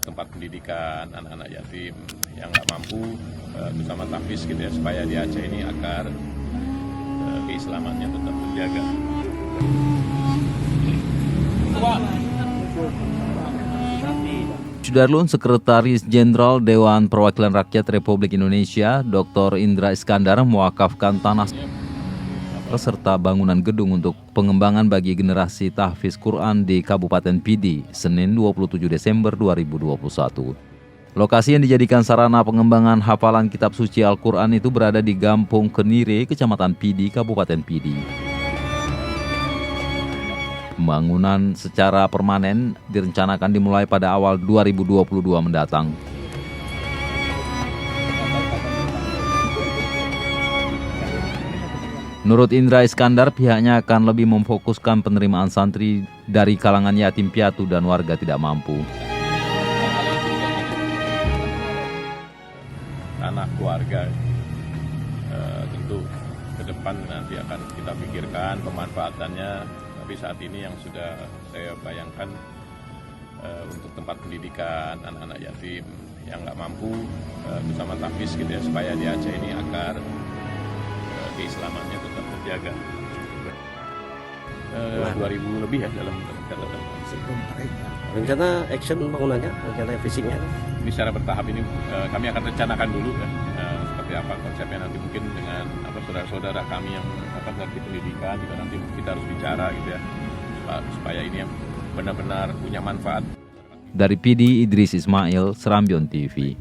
tempat pendidikan anak-anak yatim yang nggak mampu, bersama tahfiz gitu ya, supaya di Aceh ini agar keislamannya tetap terjaga. Sudarlun, Sekretaris Jenderal Dewan Perwakilan Rakyat Republik Indonesia, Dr. Indra Iskandar, mewakafkan tanah serta bangunan gedung untuk pengembangan bagi generasi tahfiz Quran di Kabupaten Pidi, Senin 27 Desember 2021. Lokasi yang dijadikan sarana pengembangan hafalan kitab suci Al-Quran itu berada di Gampung Kenire, Kecamatan Pidi, Kabupaten Pidi. Pembangunan secara permanen direncanakan dimulai pada awal 2022 mendatang. Menurut Indra Iskandar, pihaknya akan lebih memfokuskan penerimaan santri dari kalangan yatim piatu dan warga tidak mampu. Tanah keluarga tentu ke depan nanti akan kita pikirkan pemanfaatannya, tapi saat ini yang sudah saya bayangkan untuk tempat pendidikan anak-anak yatim yang nggak mampu, bersama tahfiz gitu ya, supaya di Aceh ini agar keislamannya tetap terjaga. 2000 lebih ya dalam catatan. Rencana action bangunannya, rencana fisiknya? Ini secara bertahap ini kami akan rencanakan dulu ya, seperti apa konsepnya nanti, mungkin dengan saudara-saudara kami yang ngerti pendidikan juga nanti kita harus bicara gitu ya, supaya ini yang benar-benar punya manfaat. Dari Pidi, Idris Ismail, Serambion TV.